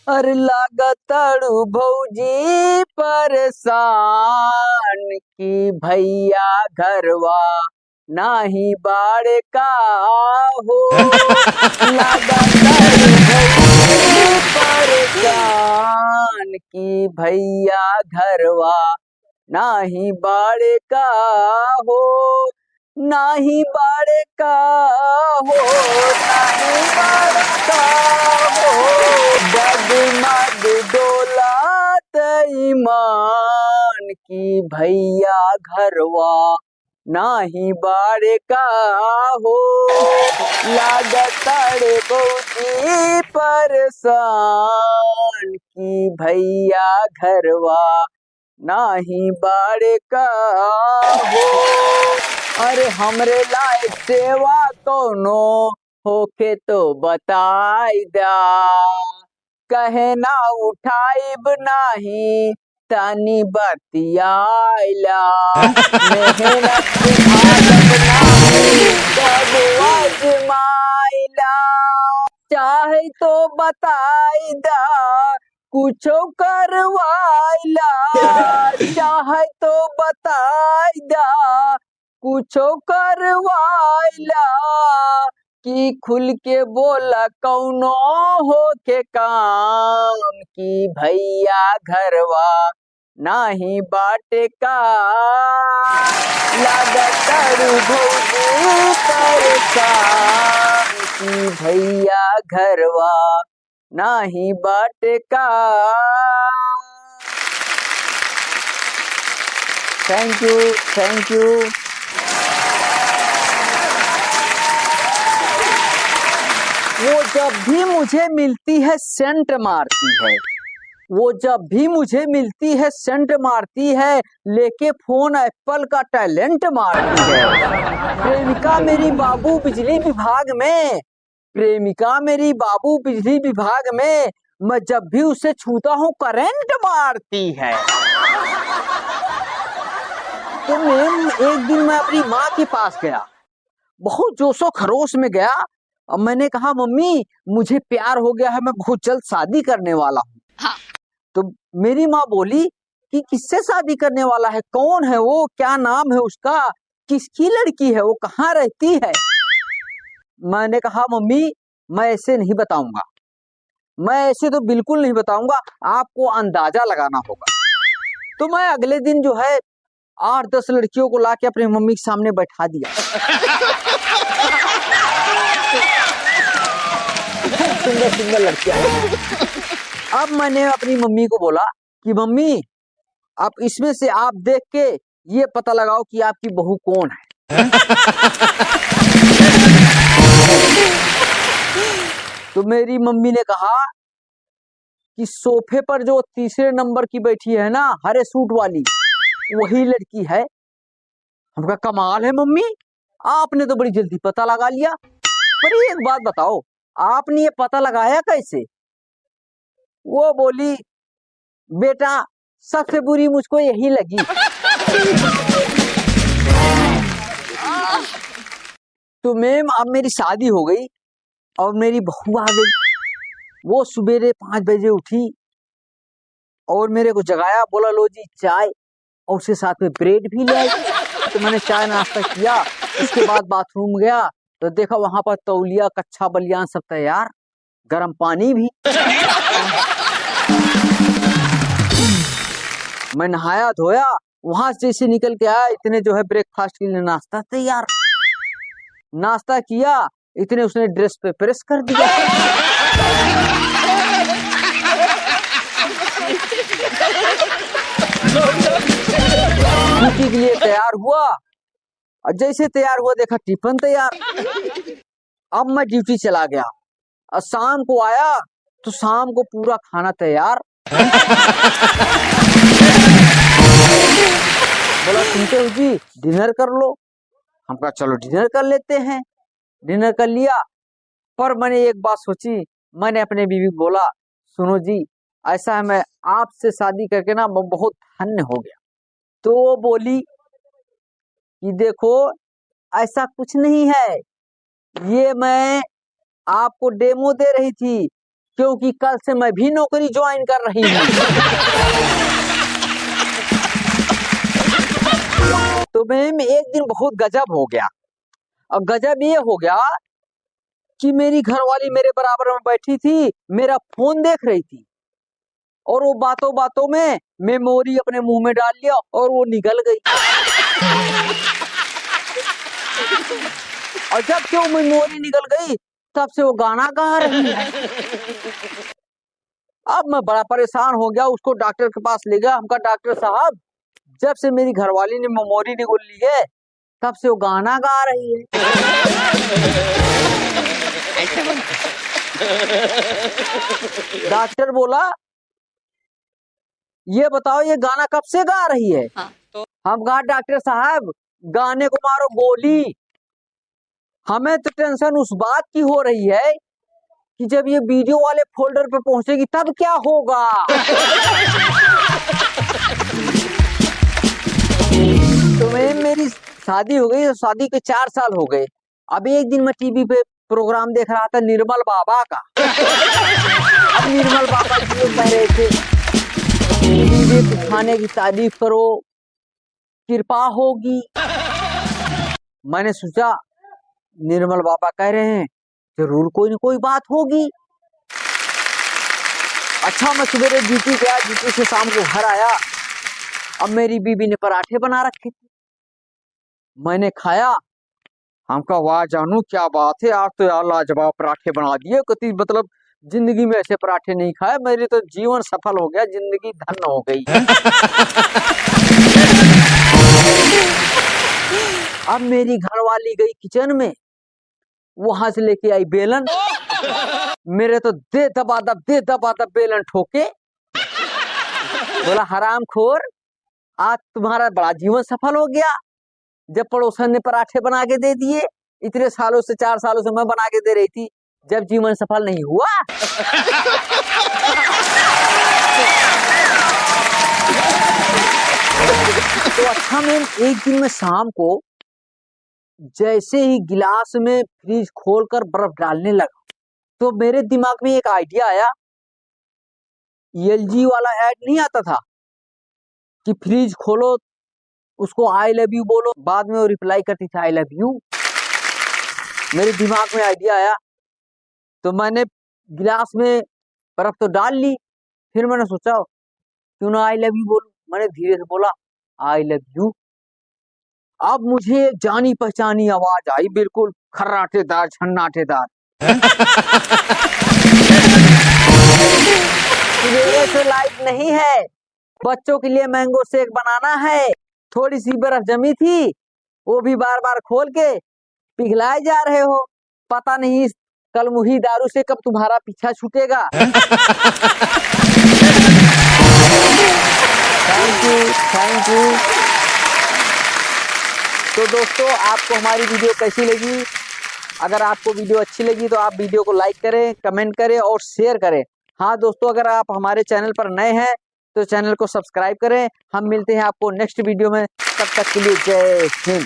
अरे लागतड़ू भौजी परेशान की भैया घरवा नाही बाड़े का हो। लागतड़ू भौजी परेशान की भैया घरवा नाही बाड़े का हो। नाही बाड़े का हो, नाही बाड़े का हो। डगमग डोलात ईमान की भैया घरवा नाही बाड़े का हो। लागतड़े भौजी परेशान की भैया घरवा नाही बाड़े का हो। अरे हमरे लायक सेवा कौनो होके तो बताई दा। कहे ना उठाइब नाही तनी बतियाइला। मेहनत भागब नाही सब आजमाइला। चाहे तो बताई दा कुछो करवाइला। चाहे तो बताई दा कुछो करवाइला। कि खुल के बोला कौनो हो के काम की भैया घरवा नाही बाटे का। लागतड़ू भौजी परेशान की भैया घरवा नाही बाटे का। Thank you, thank you. वो जब भी मुझे मिलती है सेंट मारती है। वो जब भी मुझे मिलती है सेंट मारती है। लेके फोन एप्पल का टैलेंट मारती है। प्रेमिका मेरी बाबू बिजली विभाग में। प्रेमिका मेरी बाबू बिजली विभाग में। मैं जब भी उसे छूता हूँ करंट मारती है। तो एक दिन मैं अपनी माँ के पास गया, बहुत जोशो खरोश में गया। अब मैंने कहा मम्मी मुझे प्यार हो गया है, मैं बहुत जल्द शादी करने वाला हूँ। हाँ। तो मेरी माँ बोली कि किससे शादी करने वाला है, कौन है वो, क्या नाम है उसका, किसकी लड़की है वो, कहाँ रहती है। मैंने कहा मम्मी मैं ऐसे नहीं बताऊंगा, मैं ऐसे तो बिल्कुल नहीं बताऊंगा, आपको अंदाजा लगाना होगा। तो मैं अगले दिन जो है 8-10 लड़कियों को लाके अपने मम्मी के सामने बैठा दिया। सुंदर सुंदर लड़कियां। अब मैंने अपनी मम्मी को बोला कि मम्मी आप इसमें से आप देख के ये पता लगाओ कि आपकी बहू कौन है। तो मेरी मम्मी ने कहा कि सोफे पर जो तीसरे नंबर की बैठी है ना, हरे सूट वाली, वही लड़की है। हमका कमाल है मम्मी, आपने तो बड़ी जल्दी पता लगा लिया। पर एक बात बताओ, आपने ये पता लगाया कैसे। वो बोली बेटा सबसे बुरी मुझको यही लगी। तो मैम अब मेरी शादी हो गई और मेरी बहू आ गई। वो सुबेरे 5 बजे उठी और मेरे को जगाया, बोला लो जी चाय, और उसके साथ में ब्रेड भी ले आई। तो मैंने चाय नाश्ता किया। इसके बाद बाथरूम गया तो देखा वहां पर तौलिया कच्छा बलियान सब तैयार, गर्म पानी भी। मैं नहाया धोया, वहां से जैसे निकल के आया इतने जो है ब्रेकफास्ट के लिए नाश्ता तैयार। नाश्ता किया इतने उसने ड्रेस पे प्रेस कर दिया। ड्यूटी के लिए तैयार हुआ और जैसे तैयार हुआ देखा टिफिन तैयार। अब मैं ड्यूटी चला गया और शाम को आया तो शाम को पूरा खाना तैयार। बोला सुनते हो जी डिनर कर लो। हम कहा चलो डिनर कर लेते हैं। डिनर कर लिया। पर मैंने एक बात सोची, मैंने अपने बीवी को बोला सुनो जी ऐसा है मैं आपसे शादी करके ना बहुत धन्य हो गया। तो वो बोली कि देखो ऐसा कुछ नहीं है, ये मैं आपको डेमो दे रही थी क्योंकि कल से मैं भी नौकरी ज्वाइन कर रही हूँ। तो मैम एक दिन बहुत गजब हो गया। और गजब ये हो गया कि मेरी घरवाली मेरे बराबर में बैठी थी, मेरा फोन देख रही थी, और वो बातों बातों में मेमोरी अपने मुंह में डाल लिया और वो निकल गई। और जब से वो मेमोरी निकल गई तब से वो गाना गा रही है। अब मैं बड़ा परेशान हो गया, उसको डॉक्टर के पास ले गया। हमका डॉक्टर साहब, जब से मेरी घरवाली ने मेमोरी निकाल ली है तब से वो गाना गा रही है। डॉक्टर बोला, ये बताओ ये गाना कब से गा रही है? हम कहा डॉक्टर साहब, गाने को मारो गोली, हमें तो टेंशन उस बात की हो रही है कि जब ये वीडियो वाले फोल्डर पे पहुंचेगी तब क्या होगा। तो मेरी शादी हो गई, शादी के 4 साल हो गए। अभी एक दिन मैं टीवी पे प्रोग्राम देख रहा था निर्मल बाबा का। अब निर्मल बाबा जी कह रहे थे खाने की तारीफ करो, कृपा होगी। मैंने सोचा निर्मल बाबा कह रहे हैं, जरूर कोई न कोई बात होगी। अच्छा, मैं सवेरे ड्यूटी गया, ड्यूटी से शाम को घर आया। अब मेरी बीबी ने पराठे बना रखे थे, मैंने खाया। हमका वाह जानू क्या बात है, आज तो यार लाजवाब पराठे बना दिए। कति मतलब जिंदगी में ऐसे पराठे नहीं खाए, मेरी तो जीवन सफल हो गया, जिंदगी धन्य हो गई। अब मेरी घरवाली गई किचन में, वहां से लेके आई बेलन। मेरे तो दे दबादब बेलन ठोके। बोला हरामखोर, आज तुम्हारा बड़ा जीवन सफल हो गया, जब पड़ोसन ने पराठे बना के दे दिए। इतने सालों से 4 सालों से मैं बना के दे रही थी, जब जीवन सफल नहीं हुआ। तो अच्छा मैम, एक दिन में शाम को जैसे ही गिलास में फ्रिज खोलकर बर्फ डालने लगा, तो मेरे दिमाग में एक आइडिया आया। एलजी वाला ऐड नहीं आता था कि फ्रिज खोलो, उसको आई लव यू बोलो, बाद में वो रिप्लाई करती थी आई लव यू। मेरे दिमाग में आइडिया आया, तो मैंने गिलास में बर्फ तो डाल ली। फिर मैंने सोचा क्यों ना आई लव यू बोलूं। मैंने धीरे से बोला आई लव यू। अब मुझे जानी पहचानी आवाज आई, बिल्कुल खर्राटेदार, झन्नाटेदार। मेरे तो लाइट नहीं है, बच्चों के लिए मैंगो शेक बनाना है। थोड़ी सी बर्फ जमी थी, वो भी बार बार खोल के पिघलाए जा रहे हो। पता नहीं कल मुही दारू से कब तुम्हारा पीछा छूटेगा। Thank you. तो दोस्तों, आपको हमारी वीडियो कैसी लगी? अगर आपको वीडियो अच्छी लगी तो आप वीडियो को लाइक करें, कमेंट करें और शेयर करें। हाँ दोस्तों, अगर आप हमारे चैनल पर नए हैं तो चैनल को सब्सक्राइब करें। हम मिलते हैं आपको नेक्स्ट वीडियो में, तब तक के लिए जय हिंद।